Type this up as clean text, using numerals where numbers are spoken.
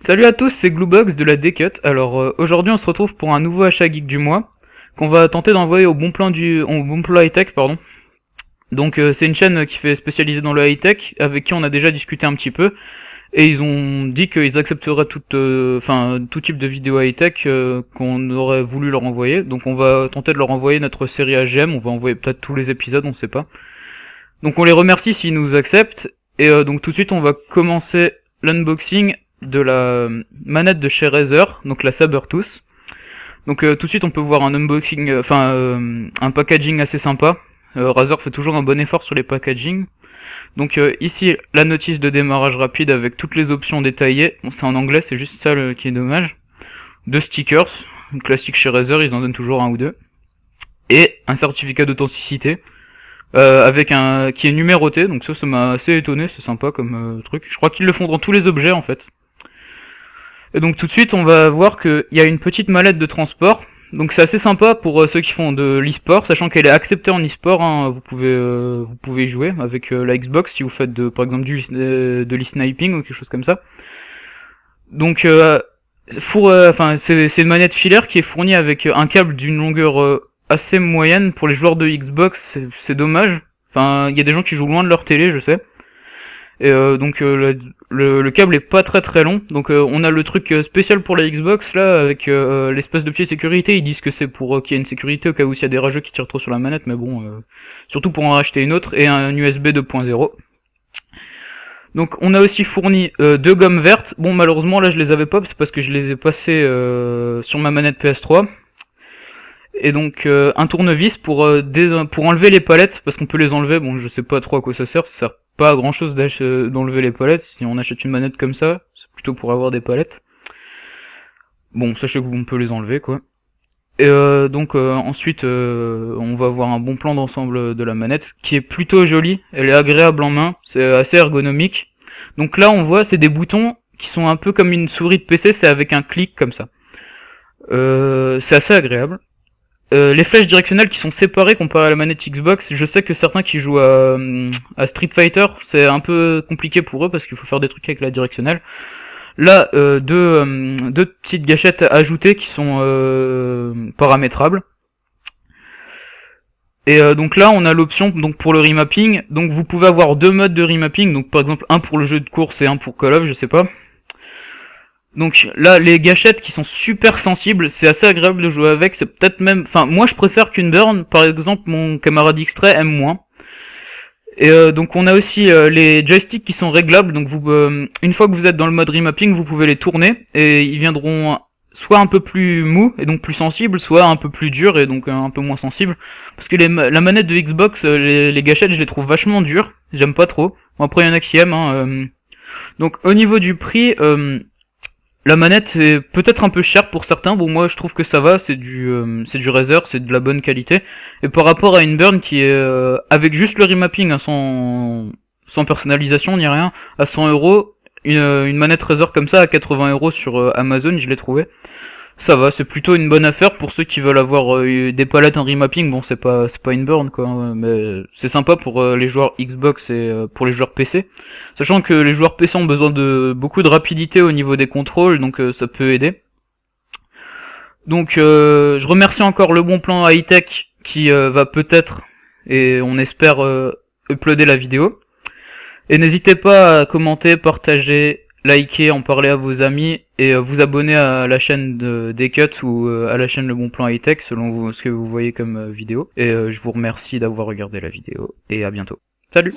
Salut à tous, c'est Gluebox de la Decut. Alors aujourd'hui on se retrouve pour un nouveau achat geek du mois qu'on va tenter d'envoyer au bon plan high tech pardon. Donc c'est une chaîne qui fait spécialisée dans le high tech avec qui on a déjà discuté un petit peu et ils ont dit qu'ils accepteraient tout type de vidéo high tech qu'on aurait voulu leur envoyer. Donc on va tenter de leur envoyer notre série AGM, on va envoyer peut-être tous les épisodes, on sait pas. Donc on les remercie s'ils nous acceptent et donc tout de suite on va commencer l'unboxing de la manette de chez Razer, donc la Sabertooth. Donc tout de suite on peut voir un unboxing, un packaging assez sympa. Razer fait toujours un bon effort sur les packaging. Donc ici la notice de démarrage rapide avec toutes les options détaillées. Bon, c'est en anglais, c'est juste ça qui est dommage. 2 stickers, classique chez Razer, ils en donnent toujours un ou deux. Et un certificat d'authenticité. Avec un qui est numéroté, donc ça m'a assez étonné, c'est sympa comme truc. Je crois qu'ils le font dans tous les objets en fait. Et donc tout de suite on va voir qu'il y a une petite mallette de transport. Donc c'est assez sympa pour ceux qui font de l'e-sport, sachant qu'elle est acceptée en e-sport, hein, vous pouvez y jouer avec la Xbox si vous faites par exemple de l'e-sniping ou quelque chose comme ça. Donc c'est une manette filaire qui est fournie avec un câble d'une longueur assez moyenne pour les joueurs de Xbox, c'est dommage. Enfin, il y a des gens qui jouent loin de leur télé, je sais. Et donc le câble est pas très long. Donc on a le truc spécial pour la Xbox là avec l'espèce de petite sécurité. Ils disent que c'est pour qu'il y ait une sécurité au cas où s'il y a des rageux qui tirent trop sur la manette, mais bon, surtout pour en racheter une autre, et un USB 2.0. Donc on a aussi fourni 2 gommes vertes. Bon, malheureusement là je les avais pas, c'est parce que je les ai passées sur ma manette PS3. Et donc un tournevis pour enlever les palettes, parce qu'on peut les enlever. Bon, je sais pas trop à quoi ça sert pas à grand chose d'enlever les palettes. Si on achète une manette comme ça, c'est plutôt pour avoir des palettes. Bon, sachez qu'on peut les enlever quoi. Et ensuite on va avoir un bon plan d'ensemble de la manette qui est plutôt jolie, elle est agréable en main, c'est assez ergonomique. Donc là on voit c'est des boutons qui sont un peu comme une souris de PC, c'est avec un clic comme ça. C'est assez agréable. Les flèches directionnelles qui sont séparées comparé à la manette Xbox, je sais que certains qui jouent à Street Fighter, c'est un peu compliqué pour eux parce qu'il faut faire des trucs avec la directionnelle. Là, deux petites gâchettes ajoutées qui sont paramétrables. Et donc là, on a l'option donc pour le remapping. Donc vous pouvez avoir 2 modes de remapping, donc par exemple un pour le jeu de course et un pour Call of, je sais pas. Donc là, les gâchettes qui sont super sensibles, c'est assez agréable de jouer avec, c'est peut-être même... Enfin, moi je préfère qu'une burn, par exemple mon camarade X-Tray aime moins. Et donc on a aussi les joysticks qui sont réglables, donc une fois que vous êtes dans le mode remapping, vous pouvez les tourner, et ils viendront soit un peu plus mous, et donc plus sensibles, soit un peu plus durs, et donc un peu moins sensibles. Parce que la manette de Xbox, les gâchettes, je les trouve vachement dures, j'aime pas trop. Bon, après il y en a qui aiment, hein. Donc au niveau du prix... la manette est peut-être un peu chère pour certains, bon moi je trouve que ça va, c'est du Razer, c'est de la bonne qualité. Et par rapport à une burn qui est avec juste le remapping, hein, sans personnalisation ni rien, à 100€, une manette Razer comme ça à 80€ sur Amazon, je l'ai trouvé. Ça va, c'est plutôt une bonne affaire pour ceux qui veulent avoir des palettes en remapping. Bon, c'est pas une burn quoi, mais c'est sympa pour les joueurs Xbox et pour les joueurs PC. Sachant que les joueurs PC ont besoin de beaucoup de rapidité au niveau des contrôles, donc ça peut aider. Donc je remercie encore le bon plan high tech qui va peut-être, et on espère, uploader la vidéo. Et n'hésitez pas à commenter, partager, liker, en parler à vos amis et vous abonner à la chaîne de Decut ou à la chaîne Le Bon Plan High Tech selon ce que vous voyez comme vidéo. Et je vous remercie d'avoir regardé la vidéo et à bientôt. Salut!